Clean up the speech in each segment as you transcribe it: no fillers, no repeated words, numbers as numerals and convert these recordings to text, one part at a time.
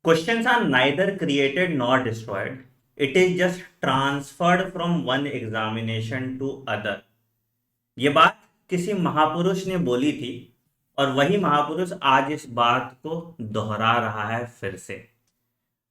Questions are neither created nor destroyed. It is just transferred from one examination to other. ये बात किसी महापुरुष ने बोली थी और वही महापुरुष आज इस बात को दोहरा रहा है फिर से।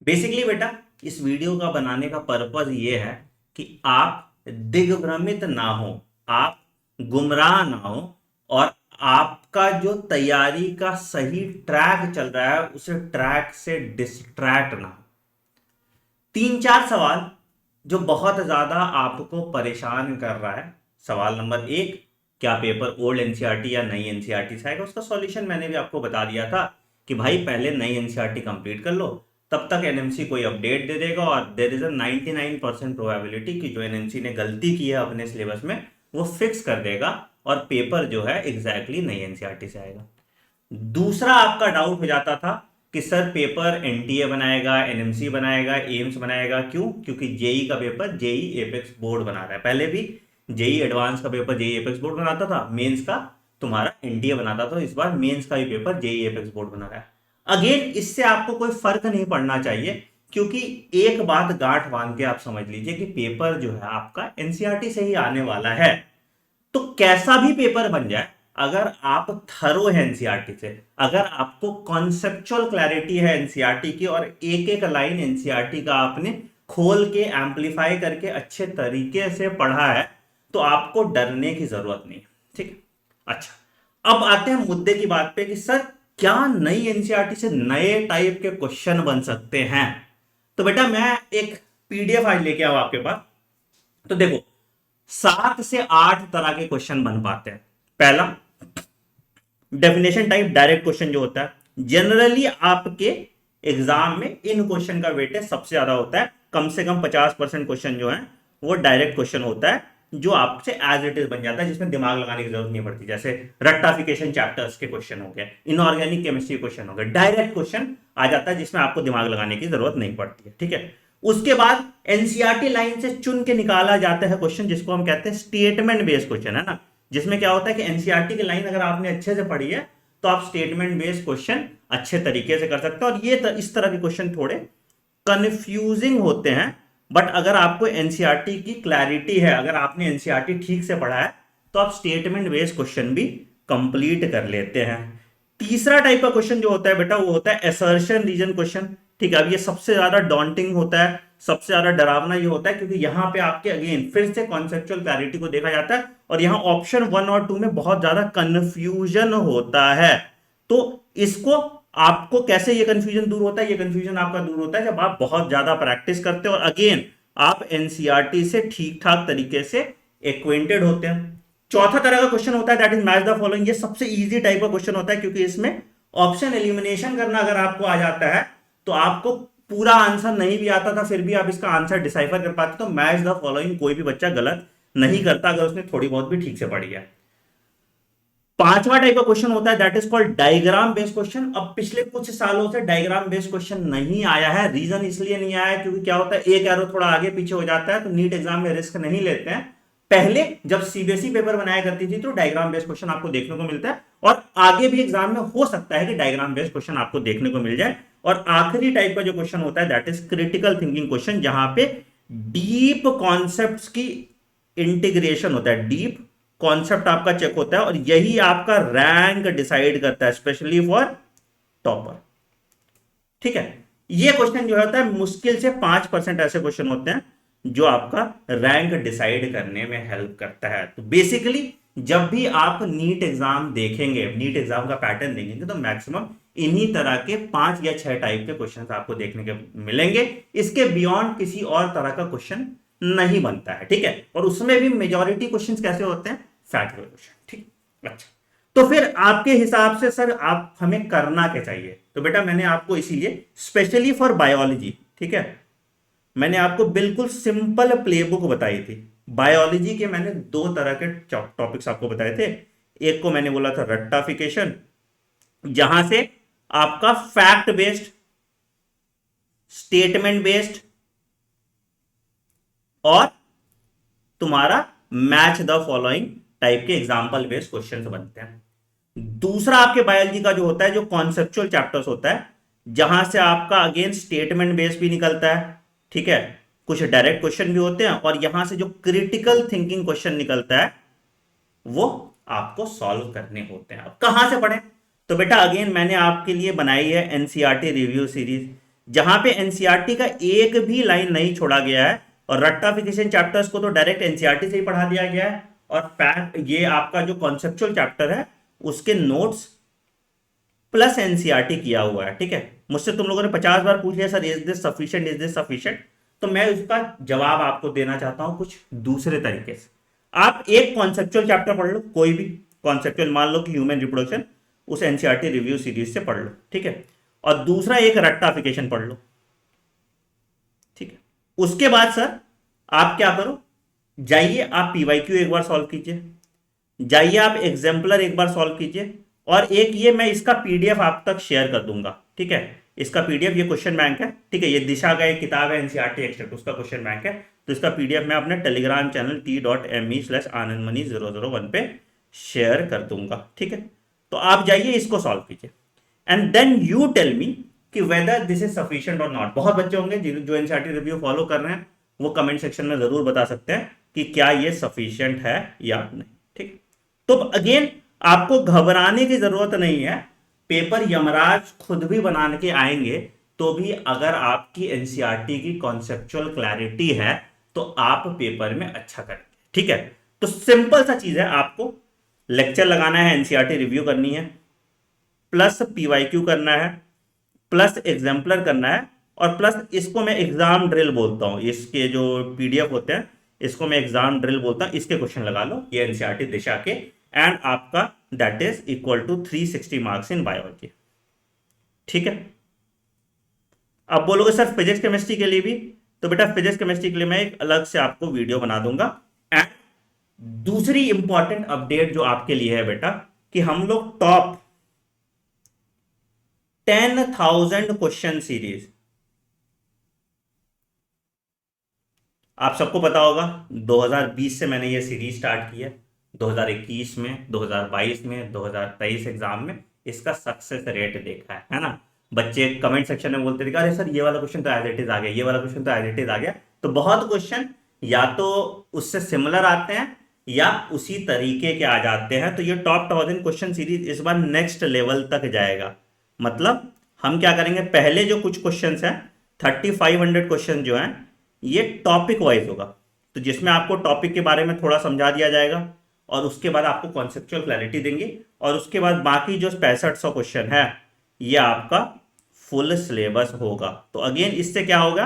बेसिकली बेटा, इस वीडियो का बनाने का पर्पज ये है कि आप दिग्भ्रमित ना हो, आप गुमराह ना हो और आपका जो तैयारी का सही ट्रैक चल रहा है उसे ट्रैक से डिस्ट्रैक्ट ना हो। 3-4 सवाल जो बहुत ज्यादा आपको परेशान कर रहा है। सवाल नंबर 1, क्या पेपर ओल्ड एनसीईआरटी या नई एनसीईआरटी से आएगा? उसका सॉल्यूशन मैंने भी आपको बता दिया था कि भाई पहले नई एनसीईआरटी कंप्लीट कर लो, तब तक एनएमसी कोई अपडेट दे देगा और देयर इज अ 99% प्रोबेबिलिटी कि जो एनएमसी ने गलती की है अपने सिलेबस में वो फिक्स कर देगा और पेपर जो है एग्जैक्टली नई एनसीईआरटी से आएगा। दूसरा आपका डाउट हो जाता था कि सर पेपर एनटीए बनाएगा, एनएमसी बनाएगा, एम्स बनाएगा, क्यों? क्योंकि जेई का पेपर जेई एपेक्स बोर्ड बना रहा है। पहले भी जेई एडवांस का पेपर जेई एपेक्स बोर्ड बनाता था, मेंस का तुम्हारा एनटीए बनाता था, इस बार मेंस का भी पेपर जेई एपेक्स बोर्ड बना रहा है। अगेन इससे आपको कोई फर्क नहीं पड़ना चाहिए, क्योंकि एक बात गांठ बांध के आप समझ लीजिए कि पेपर जो है आपका एनसीईआरटी से ही आने वाला है। तो कैसा भी पेपर बन जाए, अगर आप थरो है एनसीईआरटी से, अगर आपको कॉन्सेप्चुअल क्लैरिटी है एनसीईआरटी की और एक एक लाइन एनसीईआरटी का आपने खोल के एम्पलीफाई करके अच्छे तरीके से पढ़ा है, तो आपको डरने की जरूरत नहीं। ठीक है, अच्छा अब आते हैं मुद्दे की बात पे कि सर क्या नई एनसीईआरटी से नए टाइप के क्वेश्चन बन सकते हैं? तो बेटा मैं एक पीडीएफ आज लेके आऊं आपके पास। तो देखो 7 से 8 तरह के क्वेश्चन बन पाते हैं। पहला, डेफिनेशन टाइप डायरेक्ट क्वेश्चन जो होता है, जनरली आपके एग्जाम में इन क्वेश्चन का वेटेज सबसे ज्यादा होता है। कम से कम 50% क्वेश्चन जो है वो डायरेक्ट क्वेश्चन होता है, जो आपसे एज इट इज बन जाता है, जिसमें दिमाग लगाने की जरूरत नहीं पड़ती। जैसे रट्टाफिकेशन चैप्टर्स के क्वेश्चन हो गए, इनऑर्गेनिक केमिस्ट्री क्वेश्चन हो गए, डायरेक्ट क्वेश्चन आ जाता है जिसमें आपको दिमाग लगाने की जरूरत नहीं पड़ती है। ठीक है, उसके बाद एनसीईआरटी लाइन से चुन के निकाला जाता है क्वेश्चन, जिसको हम कहते हैं स्टेटमेंट बेस्ड क्वेश्चन, है ना। जिसमें क्या होता है कि एनसीईआरटी की लाइन अगर आपने अच्छे से पढ़ी है तो आप स्टेटमेंट बेस्ड क्वेश्चन अच्छे तरीके से कर सकते हो। और ये इस तरह के क्वेश्चन थोड़े कंफ्यूजिंग होते हैं, बट अगर आपको एनसीईआरटी की क्लैरिटी है, अगर आपने एनसीईआरटी ठीक से पढ़ा है, तो आप स्टेटमेंट बेस्ड क्वेश्चन भी कंप्लीट कर लेते हैं। तीसरा टाइप का क्वेश्चन जो होता है बेटा, वो होता है असर्शन रीजन क्वेश्चन। ठीक है, अब ये सबसे ज्यादा डॉन्टिंग होता है, सबसे ज्यादा डरावना ये होता है, क्योंकि यहां पे आपके अगेन फिर से कॉन्सेप्चुअल क्लैरिटी को देखा जाता है और यहां ऑप्शन 1 और 2 में बहुत ज्यादा कंफ्यूजन होता है। तो इसको आपको कैसे ये कंफ्यूजन दूर होता है? ये कंफ्यूजन आपका दूर होता है जब आप बहुत ज्यादा प्रैक्टिस करते हो और अगेन आप एनसीईआरटी से ठीक ठाक तरीके से एक्वेंटेड होते हैं। चौथा तरह का क्वेश्चन होता है that is match the following. ये सबसे इजी टाइप का क्वेश्चन होता है, क्योंकि इसमें ऑप्शन एलिमिनेशन करना अगर आपको आ जाता है तो आपको पूरा आंसर नहीं भी आता था फिर भी आप इसका आंसर डिसाइफर कर पाते। तो मैच द फॉलोइंग कोई भी बच्चा गलत नहीं करता अगर उसने थोड़ी बहुत भी ठीक से पढ़ी है। पांचवा टाइप का क्वेश्चन होता है that is called diagram based question. अब पिछले कुछ सालों से डायग्राम बेस्ड क्वेश्चन नहीं आया है। रीजन इसलिए नहीं आया है क्योंकि क्या होता है, एक एरो थोड़ा आगे पीछे हो जाता है, तो नीट एग्जाम में रिस्क नहीं लेते हैं। पहले जब सीबीएसई पेपर बनाया करती थी तो डायग्राम बेस्ड क्वेश्चन आपको देखने को मिलता है, और आगे भी एग्जाम में हो सकता है कि डायग्राम बेस्ड क्वेश्चन आपको देखने को मिल जाए। और आखिरी टाइप का जो क्वेश्चन होता है that is critical thinking question, जहां पे डीप कॉन्सेप्ट्स की इंटीग्रेशन होता है, डीप कॉन्सेप्ट आपका चेक होता है, और यही आपका रैंक डिसाइड करता है, स्पेशली फॉर टॉपर। ठीक है, ये क्वेश्चन जो होता है मुश्किल से 5% ऐसे क्वेश्चन होते हैं जो आपका रैंक डिसाइड करने में हेल्प करता है। तो बेसिकली जब भी आप नीट एग्जाम देखेंगे, नीट एग्जाम का पैटर्न देखेंगे, तो मैक्सिमम इन्हीं तरह के 5 या 6 टाइप के क्वेश्चन आपको देखने के मिलेंगे। इसके बियॉन्ड किसी और तरह का क्वेश्चन नहीं बनता है। ठीक है, और उसमें भी मेजॉरिटी क्वेश्चंस कैसे होते हैं, फैक्ट क्वेश्चन। ठीक, अच्छा तो फिर आपके हिसाब से सर आप हमें करना क्या चाहिए? तो बेटा मैंने आपको इसीलिए स्पेशली फॉर बायोलॉजी, ठीक है, मैंने आपको बिल्कुल सिंपल प्लेबुक बताई थी। बायोलॉजी के मैंने 2 तरह के टॉपिक्स आपको बताए थे। एक को मैंने बोला था रट्टाफिकेशन, जहां से आपका फैक्ट बेस्ड, स्टेटमेंट बेस्ड और तुम्हारा मैच द फॉलोइंग टाइप के एग्जाम्पल बेस्ड क्वेश्चन बनते हैं। दूसरा आपके बायोलॉजी का जो होता है, जो कॉन्सेप्चुअल चैप्टर्स होता है, जहां से आपका अगेन स्टेटमेंट बेस भी निकलता है, ठीक है, कुछ डायरेक्ट क्वेश्चन भी होते हैं, और यहां से जो क्रिटिकल थिंकिंग क्वेश्चन निकलता है वो आपको सॉल्व करने होते हैं। अब कहां से पढ़ें? तो बेटा अगेन मैंने आपके लिए बनाई है एनसीईआरटी रिव्यू सीरीज, जहां पे एनसीईआरटी का एक भी लाइन नहीं छोड़ा गया है, और रट्टाफिकेशन चैप्टर्स को तो डायरेक्ट एनसीईआरटी से ही पढ़ा दिया गया है, और फैक्ट ये आपका जो कॉन्सेप्चुअल चैप्टर है उसके नोट्स प्लस एनसीईआरटी किया हुआ है, ठीक है। मुझसे तुम लोगों ने 50 बार पूछ लिया sir is this sufficient, is this sufficient, तो मैं उसका जवाब आपको देना चाहता हूं कुछ दूसरे तरीके से। आप एक कॉन्सेप्चुअल चैप्टर पढ़ लो, कोई भी कॉन्सेप्चुअल, मान लो कि ह्यूमन रिप्रोडक्शन, उस एनसीईआरटी रिव्यू सीरीज से पढ़ लो, ठीक है, और दूसरा एक रट्टाफिकेशन पढ़ लो, ठीक है। उसके बाद सर आप क्या करो, जाइए आप पीवाईक्यू एक बार सॉल्व कीजिए, जाइए आप एग्जाम्पलर एक बार सॉल्व कीजिए, और एक ये मैं इसका पीडीएफ आप तक शेयर कर दूंगा, ठीक है। इसका पीडीएफ, ये क्वेश्चन बैंक है, ठीक है, ये दिशा का एक किताब है एनसीईआरटी एक्सट्रैक्ट, उसका क्वेश्चन बैंक है, तो इसका पीडीएफ मैं अपने टेलीग्राम चैनल t.me/anandmani001 पे शेयर कर दूंगा, ठीक है। तो आप जाइए इसको सॉल्व कीजिए, and then you tell me कि वेदर दिस इज सफिशिएंट और नॉट। बहुत बच्चे होंगे जो एनसीईआरटी रिव्यू फॉलो कर रहे हैं, वो कमेंट सेक्शन में जरूर बता सकते हैं कि क्या ये सफिशिएंट है या नहीं, ठीक। तो अगेन आपको घबराने की जरूरत नहीं है, पेपर यमराज खुद भी बनाने के आएंगे, तो भी अगर आपकी एनसीईआरटी की कॉन्सेप्चुअल क्लैरिटी है तो आप पेपर में अच्छा करेंगे, ठीक है। तो सिंपल सा चीज है, आपको लेक्चर लगाना है, एनसीईआरटी रिव्यू करनी है, प्लस पीवाईक्यू करना है, प्लस एग्जाम्पलर करना है, और प्लस इसको मैं एग्जाम ड्रिल बोलता हूं, इसके जो पीडीएफ होते हैं इसको मैं एग्जाम ड्रिल बोलता हूं, इसके क्वेश्चन लगा लो ये एनसीईआरटी दिशा के, एंड आपका that is equal to 360 marks in biology, ठीक है। अब बोलोगे सर फिजिक्स केमिस्ट्री के लिए भी, तो बेटा फिजिक्स केमिस्ट्री के लिए मैं एक अलग से आपको वीडियो बना दूंगा। एंड दूसरी इंपॉर्टेंट अपडेट जो आपके लिए है बेटा, कि हम लोग टॉप 10,000 क्वेश्चन सीरीज, आप सबको पता होगा 2020 से मैंने ये सीरीज स्टार्ट की है, 2021 में, 2022 में, 2023 एग्जाम में इसका सक्सेस रेट देखा है ना। बच्चे कमेंट सेक्शन में बोलते थे अरे सर ये वाला क्वेश्चन तो एज इट इज आ गया, ये वाला क्वेश्चन तो एज इट इज आ गया। तो बहुत क्वेश्चन या तो उससे सिमिलर आते हैं या उसी तरीके के आ जाते हैं। तो ये टॉप 1000 क्वेश्चन सीरीज इस बार नेक्स्ट लेवल तक जाएगा। मतलब हम क्या करेंगे, पहले जो कुछ क्वेश्चन हैं 3500 क्वेश्चन जो हैं ये टॉपिक वाइज होगा, तो जिसमें आपको टॉपिक के बारे में थोड़ा समझा दिया जाएगा, और उसके बाद आपको कॉन्सेप्चुअल क्लैरिटी देंगे, और उसके बाद बाकी जो 6500 क्वेश्चन है ये आपका फुल सिलेबस होगा। तो अगेन इससे क्या होगा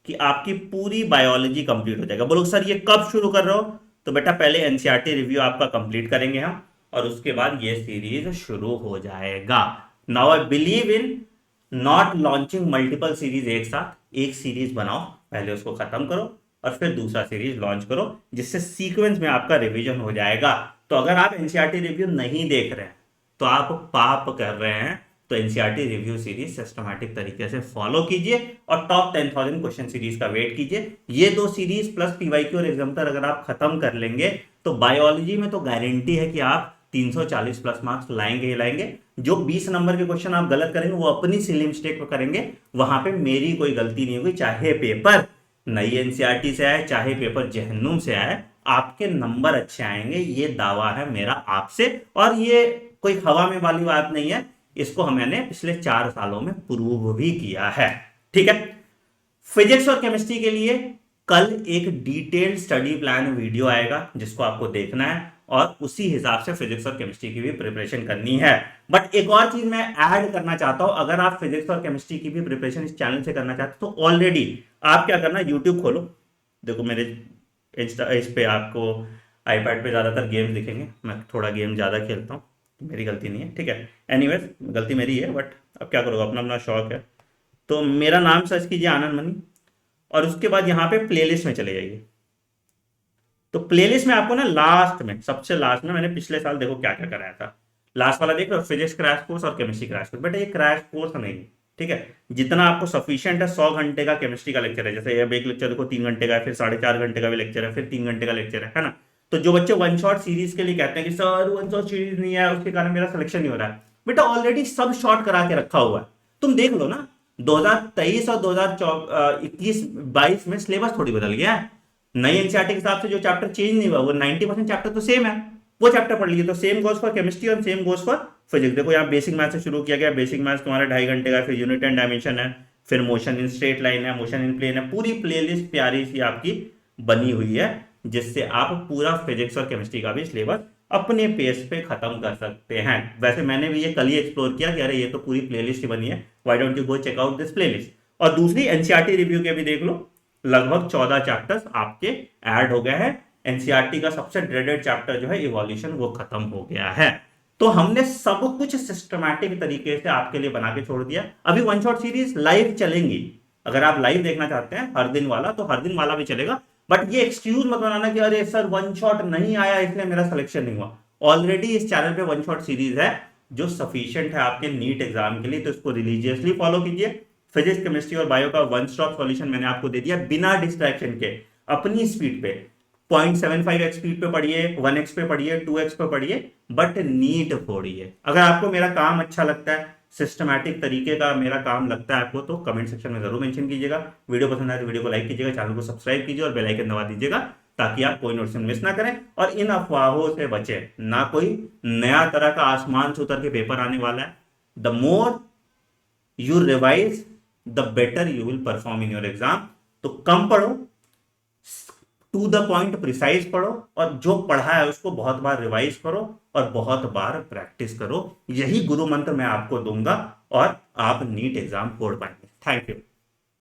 कि आपकी पूरी बायोलॉजी कंप्लीट हो जाएगा। बोलो सर ये कब शुरू कर रहे हो, तो बेटा पहले एनसीईआरटी रिव्यू आपका कंप्लीट करेंगे हम, और उसके बाद ये सीरीज शुरू हो जाएगा। Now I believe in not launching multiple series एक साथ, एक सीरीज बनाओ, पहले उसको खत्म करो और फिर दूसरा सीरीज लॉन्च करो, जिससे सीक्वेंस में आपका रिवीजन हो जाएगा। तो अगर आप एनसीईआरटी रिव्यू नहीं देख रहे हैं तो आप पाप कर रहे हैं। तो एनसीईआरटी रिव्यू सीरीज सिस्टमैटिक तरीके से फॉलो कीजिए और टॉप 10,000 क्वेश्चन सीरीज का वेट कीजिए। ये दो सीरीज प्लस पीवाईक्यू और एग्जाम्पलर अगर आप खत्म कर लेंगे तो बायोलॉजी में तो गारंटी है कि आप 340 प्लस मार्क्स लाएंगे ही लाएंगे। जो 20 नंबर के क्वेश्चन आप गलत करेंगे वो अपनी सिली मिस्टेक पर करेंगे, वहां पे मेरी कोई गलती नहीं होगी। चाहे पेपर नई एनसीईआरटी से आए, चाहे पेपर जहन्नुम से आए, आपके नंबर अच्छे आएंगे, ये दावा है मेरा आपसे। और ये कोई हवा में वाली बात नहीं है, इसको मैंने पिछले 4 सालों में प्रूव भी किया है, ठीक है। फिजिक्स और केमिस्ट्री के लिए कल एक डिटेल्ड स्टडी प्लान वीडियो आएगा जिसको आपको देखना है, और उसी हिसाब से फिजिक्स और केमिस्ट्री की भी प्रिपरेशन करनी है। बट एक और चीज मैं ऐड करना चाहता हूं, अगर आप फिजिक्स और केमिस्ट्री की भी प्रिपरेशन इस चैनल से करना चाहते हो तो ऑलरेडी आप क्या करना, यूट्यूब खोलो, देखो मेरे इंस्टा इस पे आपको आईपैड पे ज्यादातर गेम्स दिखेंगे, मैं थोड़ा गेम ज्यादा खेलता हूँ, मेरी गलती नहीं है, ठीक है। एनीवेज गलती मेरी है, बट अब क्या करोगे, अपना अपना शौक है। तो मेरा नाम सर्च कीजिए आनंद मनी, और उसके बाद यहाँ पे प्लेलिस्ट में चले जाइए। तो प्लेलिस्ट में आपको ना लास्ट में, सबसे लास्ट में मैंने पिछले साल देखो क्या क्या कराया था, लास्ट वाला देख लो, फिजिक्स क्रैश कोर्स और केमिस्ट्री क्रैश कोर्स। बेटा ये क्रैश कोर्स नहीं, ठीक है। जितना आपको सफिशिएंट है, 100 घंटे का केमिस्ट्री का लेक्चर है, जैसे अब एक लेक्चर देखो 3 घंटे का है, फिर 4.5 घंटे का भी लेक्चर है, फिर 3 घंटे का लेक्चर है ना। तो जो बच्चे वन शॉट सीरीज के लिए कहते हैं कि सर वन शॉट सीरीज नहीं है उसके कारण मेरा सिलेक्शन नहीं हो रहा है, बेटा ऑलरेडी सब शॉर्ट करा के रखा हुआ है। तुम देख लो ना, 2023 और 2021-22 में सिलेबस थोड़ी बदल गया है। नई एनसीईआरटी के हिसाब से जो चैप्टर चेंज नहीं हुआ, वो 90% चैप्टर तो सेम है, वो चैप्टर पढ़ लीजिए। तो सेम गोज फॉर केमिस्ट्री और सेम गोज फॉर फिजिक्स। देखो यहाँ बेसिक मैथ से शुरू किया गया, बेसिक मैथ तुम्हारा 2.5 घंटे का, फिर यूनिट एंड डायमेंशन है, फिर मोशन इन स्ट्रेट लाइन है, मोशन इन प्लेन है, पूरी प्लेलिस्ट प्यारी सी आपकी बनी हुई है, जिससे आप पूरा फिजिक्स और केमिस्ट्री का भी सिलेबस अपने पेस पे खत्म कर सकते हैं। वैसे मैंने भी ये कल ही एक्सप्लोर किया कि अरे ये तो पूरी प्लेलिस्ट ही बनी है, why don't you go check out this playlist. और दूसरी एनसीईआरटी रिव्यू के भी देख लो, लगभग 14 चैप्टर्स आपके ऐड हो गए हैं। एनसीईआरटी का सबसे ड्रेडेड चैप्टर जो है इवोल्यूशन, वो खत्म हो गया है। तो हमने सब कुछ सिस्टमैटिक तरीके से आपके लिए बना के छोड़ दिया। अभी वन शॉट सीरीज लाइव चलेंगी, अगर आप लाइव देखना चाहते हैं हर दिन वाला, तो हर दिन वाला भी चलेगा। बट ये एक्सक्यूज मत बनाना कि अरे सर वन शॉट नहीं आया इसलिए मेरा सिलेक्शन नहीं हुआ। ऑलरेडी इस चैनल पे वन शॉट सीरीज है जो सफिशिएंट है आपके नीट एग्जाम के लिए, तो इसको रिलीजियसली फॉलो कीजिए। फिजिक्स, केमिस्ट्री और बायो का वन स्टॉप सॉल्यूशन मैंने आपको दे दिया बिना डिस्ट्रैक्शन के, अपनी स्पीड पे। 0.75x स्पीड पे पढ़िए, 1x पे पढ़िए, 2x पे पढ़िए, बट नीट पढ़िए। अगर आपको मेरा काम अच्छा लगता है, सिस्टमैटिक तरीके का मेरा काम लगता है आपको, तो कमेंट सेक्शन में जरूर मेंशन कीजिएगा। वीडियो पसंद आए तो वीडियो को लाइक कीजिएगा, चैनल को सब्सक्राइब कीजिए और बेल आइकन दबा दीजिएगा, ताकि आप कोई नोटिफिकेशन मिस ना करें और इन अफवाहों से बचें। ना कोई नया तरह का आसमान से उतर के पेपर आने वाला है। The more you revise the better you will perform in your exam. तो कम पढ़ो, टू द पॉइंट प्रिसाइज पढ़ो, और जो पढ़ा है उसको बहुत बार रिवाइज करो और बहुत बार प्रैक्टिस करो। यही गुरु मंत्र मैं आपको दूंगा और आप नीट एग्जाम फोड़ पाएंगे। Thank you.